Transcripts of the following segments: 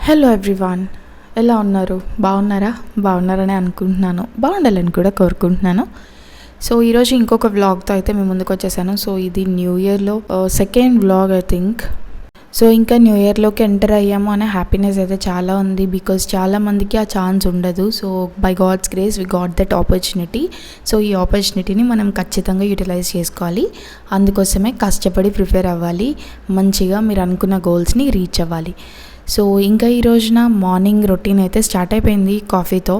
Hello everyone, ఎలా ఉన్నారు? బాగున్నారని అనుకుంటున్నాను. బాగుండాలని కూడా కోరుకుంటున్నాను. సో ఈరోజు ఇంకొక వ్లాగ్తో అయితే మేము ముందుకు వచ్చేసాను. సో ఇది న్యూ ఇయర్లో second vlog I think. So ఇంకా న్యూ ఇయర్లోకి ఎంటర్ అయ్యాము అనే హ్యాపీనెస్ అయితే చాలా ఉంది. బికాజ్ చాలామందికి ఆ ఛాన్స్ ఉండదు. So by God's grace we got that opportunity. So ఈ ఆపర్చునిటీని మనం ఖచ్చితంగా యూటిలైజ్ చేసుకోవాలి. అందుకోసమే కష్టపడి ప్రిపేర్ అవ్వాలి. మంచిగా మీరు అనుకున్న గోల్స్ని రీచ్ అవ్వాలి. సో ఇంకా ఈ రోజున మార్నింగ్ రొటీన్ అయితే స్టార్ట్ అయిపోయింది కాఫీతో.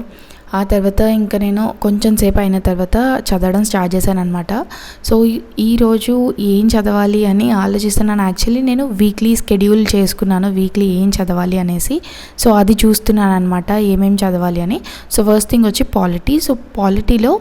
ఆ తర్వాత ఇంకా నేను కొంచెం సేపు అయిన తర్వాత చదవడం స్టార్ట్ చేశాను అనమాట. సో ఈరోజు ఏం చదవాలి అని ఆలోచిస్తున్నాను. యాక్చువల్లీ నేను వీక్లీ షెడ్యూల్ చేసుకున్నాను, వీక్లీ ఏం చదవాలి అనేసి. సో అది చూస్తున్నాను అనమాట, ఏమేమి చదవాలి అని. సో ఫస్ట్ థింగ్ వచ్చి పాలిటీ. సో పాలిటీలో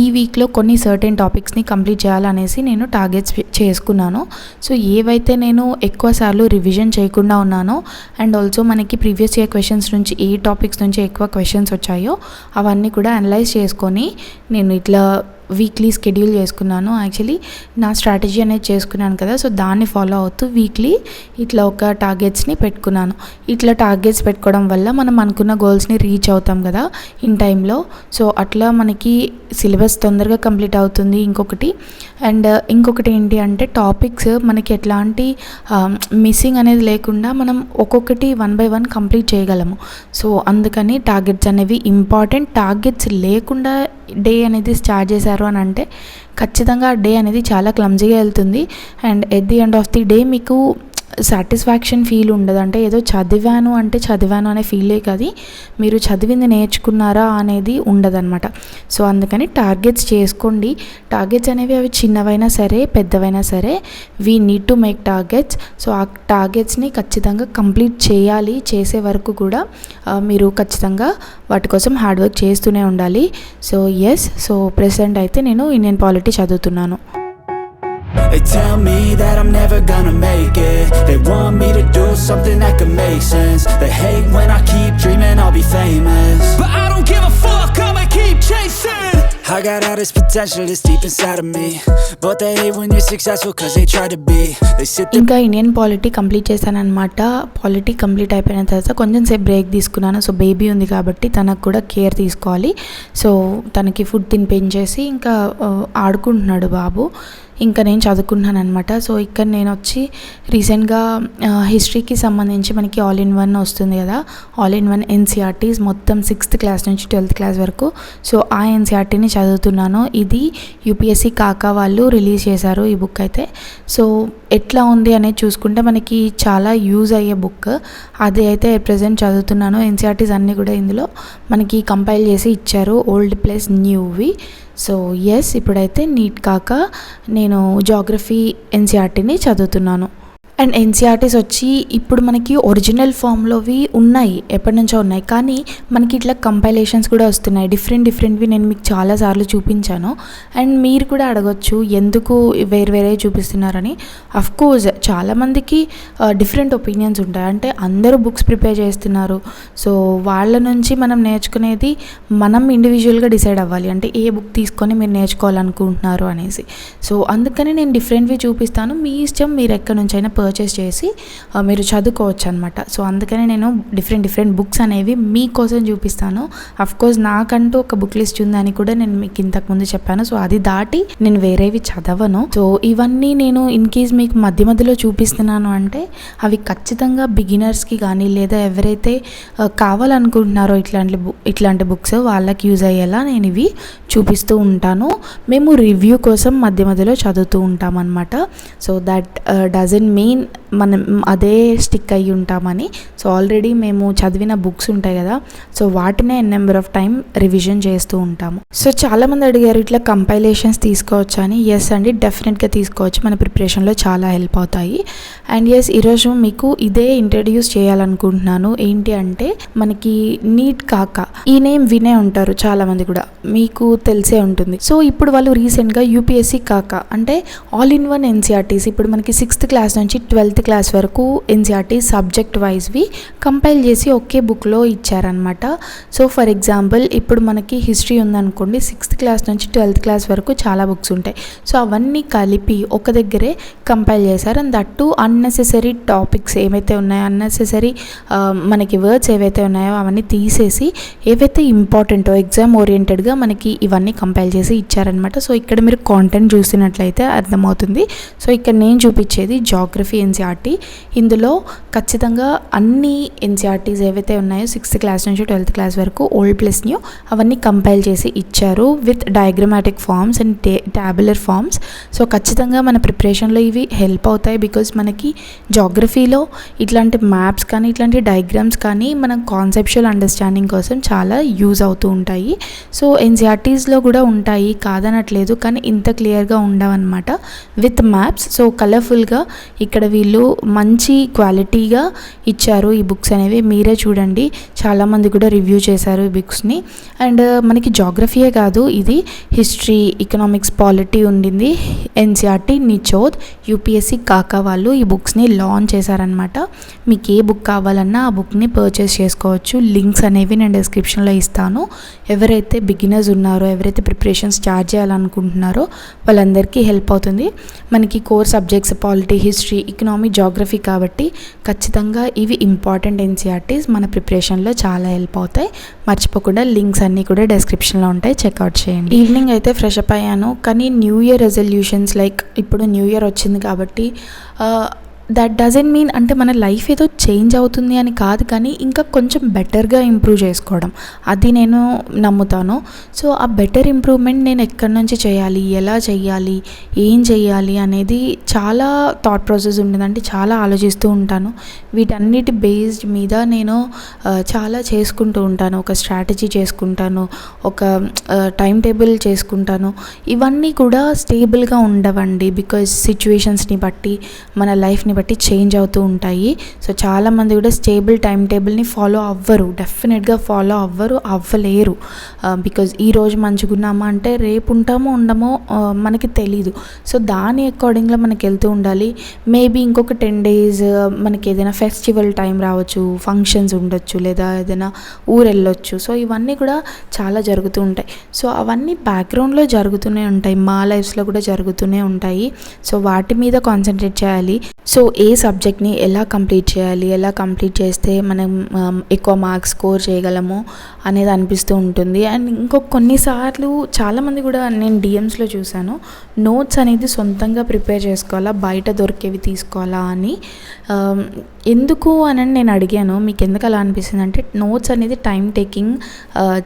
ఈ వీక్లో కొన్ని సర్టెన్ టాపిక్స్ని కంప్లీట్ చేయాలనేసి నేను టార్గెట్స్ చేసుకున్నాను. సో ఏవైతే నేను ఎక్కువసార్లు రివిజన్ చేయకుండా ఉన్నానో అండ్ ఆల్సో మనకి ప్రీవియస్ ఇయర్ క్వశ్చన్స్ నుంచి ఏ టాపిక్స్ నుంచి ఎక్కువ క్వశ్చన్స్ వచ్చాయో అవన్నీ కూడా అనలైజ్ చేసుకొని నేను ఇట్లా వీక్లీ షెడ్యూల్ చేసుకున్నాను. యాక్చువల్లీ నా స్ట్రాటజీ అనేది చేసుకున్నాను కదా, సో దాన్ని ఫాలో అవుతూ వీక్లీ ఇట్లా ఒక టార్గెట్స్ని పెట్టుకున్నాను. ఇట్లా టార్గెట్స్ పెట్టుకోవడం వల్ల మనం అనుకున్న గోల్స్ని రీచ్ అవుతాం కదా ఇన్ టైంలో. సో అట్లా మనకి సిలబస్ తొందరగా కంప్లీట్ అవుతుంది. ఇంకొకటి ఏంటి అంటే టాపిక్స్ మనకి ఎట్లాంటి మిస్సింగ్ అనేది లేకుండా మనం ఒక్కొక్కటి 1 by 1 కంప్లీట్ చేయగలము. సో అందుకని టార్గెట్స్ అనేవి ఇంపార్టెంట్. టార్గెట్స్ లేకుండా డే అనేది స్టార్ట్ చేశారు అని అంటే ఖచ్చితంగా ఆ డే అనేది చాలా క్లమ్జీగా వెళ్తుంది. And at the end of the day మీకు సాటిస్ఫాక్షన్ ఫీల్ ఉండదు. అంటే ఏదో చదివాను అనే ఫీలే కాదు, మీరు చదివింది నేర్చుకున్నారా అనేది ఉండదన్నమాట. సో అందుకని టార్గెట్స్ చేసుకోండి. టార్గెట్స్ అనేవి అవి చిన్నవైనా సరే పెద్దవైనా సరే we need to make targets. So ఆ టార్గెట్స్ని ఖచ్చితంగా కంప్లీట్ చేయాలి. చేసే వరకు కూడా మీరు ఖచ్చితంగా వాటి కోసం హార్డ్ వర్క్ చేస్తూనే ఉండాలి. సో ప్రెసెంట్ అయితే నేను ఇండియన్ పాలిటీ చదువుతున్నాను. They tell me that I'm never gonna make it. They want me to do something that could make sense. They hate when I keep dreaming I'll be famous, but I don't give a fuck, I'ma keep chasing. I got all this potential that's deep inside of me, but they hate when you're successful cause they try to be. They sit there. ఇంకా Indian polity complete చేశాను అనమాట. Polity complete అయిపోయిన తర్వాత కొంచెం సేపు break తీసుకున్నాను. So baby ఉంది కాబట్టి తనకు కూడా కేర్ తీసుకోవాలి. సో తనకి ఫుడ్ తినిపించేసి ఇంకా ఆడుకుంటున్నాడు బాబు. ఇంకా నేను చదువుకుంటున్నాను అనమాట. సో ఇక్కడ నేను వచ్చి రీసెంట్గా హిస్టరీకి సంబంధించి మనకి ఆల్ ఇన్ వన్ వస్తుంది కదా, ఆల్ ఇన్ వన్ ఎన్సీఆర్టీస్ మొత్తం 6th క్లాస్ నుంచి 12th క్లాస్ వరకు. సో ఆ ఎన్సీఆర్టీని చదువుతున్నాను. ఇది యూపీఎస్సీ కాకా వాళ్ళు రిలీజ్ చేశారు ఈ బుక్ అయితే. సో ఎట్లా ఉంది అనేది చూసుకుంటే మనకి చాలా యూజ్ అయ్యే బుక్. అది అయితే ప్రజెంట్ చదువుతున్నాను. ఎన్సీఆర్టీస్ అన్నీ కూడా ఇందులో మనకి కంపైల్ చేసి ఇచ్చారు, ఓల్డ్ ప్లస్ న్యూవి. సో ఇప్పుడైతే నీట్ కాక నేను జాగ్రఫీ ఎన్సీఆర్టీని చదువుతున్నాను. అండ్ ఎన్సీఆర్టీస్ వచ్చి ఇప్పుడు మనకి ఒరిజినల్ ఫామ్లోవి ఉన్నాయి, ఎప్పటి నుంచో ఉన్నాయి, కానీ మనకి ఇట్లా కంపైలేషన్స్ కూడా వస్తున్నాయి. డిఫరెంట్వి నేను మీకు చాలాసార్లు చూపించాను. అండ్ మీరు కూడా అడగొచ్చు ఎందుకు వేరే చూపిస్తున్నారని. అఫ్కోర్స్ చాలామందికి డిఫరెంట్ ఒపీనియన్స్ ఉంటాయి. అంటే అందరూ బుక్స్ ప్రిపేర్ చేస్తున్నారు. సో వాళ్ళ నుంచి మనం నేర్చుకునేది మనం ఇండివిజువల్గా డిసైడ్ అవ్వాలి, అంటే ఏ బుక్ తీసుకొని మీరు నేర్చుకోవాలనుకుంటున్నారు అనేసి. సో అందుకని నేను డిఫరెంట్వి చూపిస్తాను. మీ ఇష్టం, మీరు ఎక్కడి నుంచైనా పర్చేస్ చేసి మీరు చదువుకోవచ్చు అనమాట. సో అందుకని నేను డిఫరెంట్ బుక్స్ అనేవి మీకోసం చూపిస్తాను. అఫ్కోర్స్ నాకంటూ ఒక బుక్ లిస్ట్ ఉందని కూడా నేను మీకు ఇంతకుముందు చెప్పాను. సో అది దాటి నేను వేరేవి చదవను. సో ఇవన్నీ నేను ఇన్ కేస్ మీకు మధ్యలో చూపిస్తున్నాను అంటే అవి ఖచ్చితంగా బిగినర్స్కి కానీ లేదా ఎవరైతే కావాలనుకుంటున్నారో ఇట్లాంటి బుక్స్ వాళ్ళకి యూజ్ అయ్యేలా నేను ఇవి చూపిస్తూ ఉంటాను. మేము రివ్యూ కోసం మధ్యలో చదువుతూ ఉంటాం అనమాట. సో దట్ డజంట్ మీన్ మనం అదే స్టిక్ అయ్యి ఉంటామని. సో ఆల్రెడీ మేము చదివిన బుక్స్ ఉంటాయి కదా, సో వాటినే నెంబర్ ఆఫ్ టైం రివిజన్ చేస్తూ ఉంటాము. సో చాలామంది అడిగారు ఇట్లా కంపైలేషన్స్ తీసుకోవచ్చు అని. అండి, డెఫినెట్గా తీసుకోవచ్చు. మన ప్రిపరేషన్లో చాలా హెల్ప్ అవుతాయి. అండ్ ఈరోజు మీకు ఇదే ఇంట్రడ్యూస్ చేయాలనుకుంటున్నాను. ఏంటి అంటే మనకి నీట్ కాక ఈ నేమ్ వినే ఉంటారు చాలామంది కూడా, మీకు తెలిసే ఉంటుంది. సో ఇప్పుడు వాళ్ళు రీసెంట్గా యూపీఎస్సీ కాక అంటే ఆల్ ఇన్ వన్ ఎన్సీఆర్టీస్ ఇప్పుడు మనకి 6th క్లాస్ నుంచి 12th క్లాస్ వరకు ఎన్సీఆర్టీ సబ్జెక్ట్ వైజ్వి కంపైల్ చేసి ఒకే బుక్లో ఇచ్చారనమాట. సో ఫర్ ఎగ్జాంపుల్ ఇప్పుడు మనకి హిస్టరీ ఉందనుకోండి, 6th క్లాస్ నుంచి 12th క్లాస్ వరకు చాలా బుక్స్ ఉంటాయి. సో అవన్నీ కలిపి ఒక దగ్గరే కంపైల్ చేశారు. అండ్ దట్టు అన్నెసెసరీ టాపిక్స్ ఏవైతే ఉన్నాయో, అన్నెసెసరీ మనకి వర్డ్స్ ఏవైతే ఉన్నాయో అవన్నీ తీసేసి ఏవైతే ఇంపార్టెంటో ఎగ్జామ్ ఓరియంటెడ్గా మనకి ఇవన్నీ కంపైల్ చేసి ఇచ్చారనమాట. సో ఇక్కడ మీరు కాంటెంట్ చూసినట్లయితే అర్థమవుతుంది. సో ఇక్కడ నేను చూపించేది జాగ్రఫీ ఎన్సీఆర్టీ. ఇందులో ఖచ్చితంగా అన్ని ఎన్సీఆర్టీస్ ఏవైతే ఉన్నాయో 6th క్లాస్ నుంచి 12th క్లాస్ వరకు ఓల్డ్ ప్లస్ న్యూ అవన్నీ కంపైల్ చేసి ఇచ్చారు with diagrammatic forms and tabular forms. So ఖచ్చితంగా మన ప్రిపరేషన్లో ఇవి హెల్ప్ అవుతాయి. బికాజ్ మనకి జాగ్రఫీలో ఇట్లాంటి మ్యాప్స్ కానీ ఇట్లాంటి డయాగ్రామ్స్ కానీ మన కాన్సెప్చువల్ అండర్స్టాండింగ్ కోసం చాలా యూజ్ అవుతూ ఉంటాయి. సో ఎన్సీఆర్టీస్లో కూడా ఉంటాయి కాదనట్లేదు, కానీ ఇంత క్లియర్గా ఉండవన్నమాట విత్ మ్యాప్స్. సో కలర్ఫుల్గా ఇక్కడ వీళ్ళు మంచి క్వాలిటీగా ఇచ్చారు ఈ బుక్స్ అనేవి. మీరే చూడండి, చాలామంది కూడా రివ్యూ చేశారు ఈ బుక్స్ని. అండ్ మనకి జాగ్రఫీయే కాదు, ఇది హిస్టరీ, ఎకనామిక్స్, పాలిటీ ఉండింది. ఎన్సీఆర్టీ, నిచోద్, యూపీఎస్సీ కాకా వాళ్ళు ఈ బుక్స్ని లాంచ్ చేశారనమాట. మీకు ఏ బుక్ కావాలన్నా ఆ బుక్ని పర్చేస్ చేసుకోవచ్చు. లింక్స్ అనేవి నేను డిస్క్రిప్షన్లో ఇస్తాను. ఎవరైతే బిగినర్స్ ఉన్నారో, ఎవరైతే ప్రిపరేషన్ స్టార్ట్ చేయాలనుకుంటున్నారో వాళ్ళందరికీ హెల్ప్ అవుతుంది. మనకి core subjects polity, history, economy, geography కాబట్టి ఖచ్చితంగా ఇవి ఇంపార్టెంట్ ఎన్సీఆర్టీస్ మన ప్రిపరేషన్లో చాలా హెల్ప్ అవుతాయి. మర్చిపోకుండా లింక్స్ అన్నీ కూడా డిస్క్రిప్షన్లో ఉంటాయి, చెక్అవుట్ చేయండి. ఈవినింగ్ అయితే ఫ్రెష్ అప్ అయ్యాను, కానీ న్యూ ఇయర్ రెజల్యూషన్స్ లైక్ ఇప్పుడు న్యూ ఇయర్ వచ్చింది కాబట్టి దట్ డజంట్ మీన్ అంటే మన లైఫ్ ఏదో చేంజ్ అవుతుంది అని కాదు, కానీ ఇంకా కొంచెం బెటర్గా ఇంప్రూవ్ చేసుకోవడం అది నేను నమ్ముతాను. సో ఆ బెటర్ ఇంప్రూవ్మెంట్ నేను ఎక్కడి నుంచి చేయాలి, ఎలా చేయాలి, ఏం చేయాలి అనేది చాలా థాట్ ప్రాసెస్ ఉంటుందంటే చాలా ఆలోచిస్తూ ఉంటాను. వీటన్నిటి బేస్డ్ మీద నేను చాలా చేసుకుంటూ ఉంటాను. ఒక స్ట్రాటజీ చేసుకుంటాను, ఒక టైం టేబుల్ చేసుకుంటాను. ఇవన్నీ కూడా స్టేబుల్గా ఉండవండి, బికాజ్ సిచ్యువేషన్స్ని బట్టి మన లైఫ్ని బట్టి చేంజ్ అవుతూ ఉంటాయి. సో చాలామంది కూడా స్టేబుల్ టైం టేబుల్ని ఫాలో అవ్వరు, డెఫినెట్గా ఫాలో అవ్వలేరు. బికాజ్ ఈరోజు మంచిగా ఉన్నామా అంటే రేపు ఉంటామో ఉండమో మనకి తెలీదు. సో దాని అకార్డింగ్గా మనకి వెళ్తూ ఉండాలి. మేబీ ఇంకొక 10 days మనకి ఏదైనా ఫెస్టివల్ టైం రావచ్చు, ఫంక్షన్స్ ఉండొచ్చు, లేదా ఏదైనా ఊరు వెళ్ళొచ్చు. సో ఇవన్నీ కూడా చాలా జరుగుతూ ఉంటాయి. సో అవన్నీ బ్యాక్గ్రౌండ్లో జరుగుతూనే ఉంటాయి, మా లైఫ్స్లో కూడా జరుగుతూనే ఉంటాయి. సో వాటి మీద కాన్సన్ట్రేట్ చేయాలి. సో ఏ సబ్జెక్ట్ని ఎలా కంప్లీట్ చేయాలి, ఎలా కంప్లీట్ చేస్తే మనం ఎక్కువ మార్క్స్ స్కోర్ చేయగలము అనేది అనిపిస్తూ ఉంటుంది. అండ్ కొన్నిసార్లు చాలామంది కూడా నేను డిఎమ్స్లో చూశాను, నోట్స్ అనేది సొంతంగా ప్రిపేర్ చేసుకోవాలా, బయట దొరికేవి తీసుకోవాలా అని. ఎందుకు అని నేను అడిగాను, మీకు ఎందుకు అలా అనిపిస్తుంది అంటే నోట్స్ అనేది టైం టేకింగ్,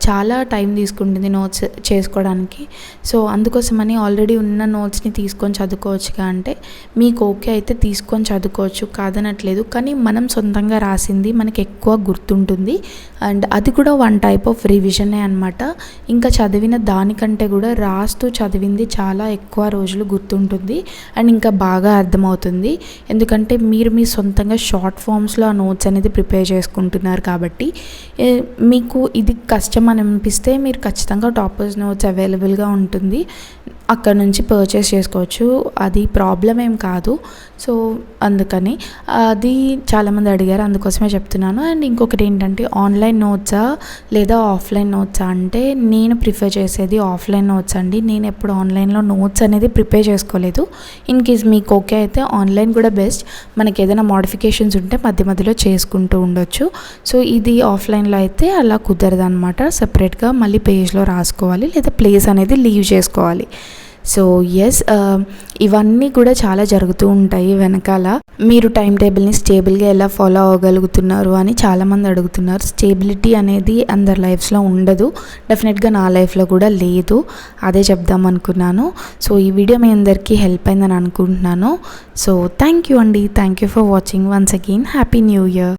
చాలా టైం తీసుకుంటుంది నోట్స్ చేసుకోవడానికి. సో అందుకోసమని ఆల్రెడీ ఉన్న నోట్స్ని తీసుకొని చదువుకోవచ్చుగా అంటే మీకు ఓకే అయితే తీసుకొని చదువుకోవచ్చు, కాదనట్లేదు. కానీ మనం సొంతంగా రాసింది మనకి ఎక్కువ గుర్తుంటుంది. అండ్ అది కూడా వన్ టైప్ ఆఫ్ రివిజనే అనమాట. ఇంకా చదివిన దానికంటే కూడా రాస్తూ చదివింది చాలా ఎక్కువ రోజులు గుర్తుంటుంది అండ్ ఇంకా బాగా అర్థమవుతుంది. ఎందుకంటే మీరు మీ సొంతంగా షార్ట్ ఫామ్స్లో ఆ నోట్స్ అనేది ప్రిపేర్ చేసుకుంటున్నారు కాబట్టి మీకు ఇది కష్టం అని అనిపిస్తే మీరు ఖచ్చితంగా టాపర్స్ నోట్స్ అవైలబుల్గా ఉంటుంది, అక్కడ నుంచి పర్చేస్ చేసుకోవచ్చు, అది ప్రాబ్లం ఏం కాదు. సో అందుకని అది చాలామంది అడిగారు, అందుకోసమే చెప్తున్నాను. అండ్ ఇంకొకటి ఏంటంటే ఆన్లైన్ నోట్సా లేదా ఆఫ్లైన్ నోట్సా అంటే నేను ప్రిఫర్ చేసేది ఆఫ్లైన్ నోట్స్ అండి. నేను ఎప్పుడు ఆన్లైన్లో నోట్స్ అనేది ప్రిపేర్ చేసుకోలేదు. ఇన్ కేస్ మీకు ఓకే అయితే ఆన్లైన్ కూడా బెస్ట్, మనకి ఏదైనా మోడిఫికేషన్స్ ఉంటే మధ్య మధ్యలో చేసుకుంటూ ఉండొచ్చు. సో ఇది ఆఫ్లైన్లో అయితే అలా కుదరదు అనమాట, సపరేట్గా మళ్ళీ పేజ్లో రాసుకోవాలి లేదా ప్లేస్ అనేది లీవ్ చేసుకోవాలి. సో ఎస్, ఇవన్నీ కూడా చాలా జరుగుతూ ఉంటాయి వెనకాల. మీరు టైం టేబుల్ని స్టేబుల్గా ఎలా ఫాలో అవ్వగలుగుతున్నారు అని చాలామంది అడుగుతున్నారు. స్టేబిలిటీ అనేది అందరి లైఫ్స్లో ఉండదు, డెఫినెట్గా నా లైఫ్లో కూడా లేదు, అదే చెప్దాం అనుకున్నాను. సో ఈ వీడియో మీ అందరికీ హెల్ప్ అయిందని అనుకుంటున్నాను. సో థ్యాంక్ యూ అండి, thank you for watching. Once again happy new year.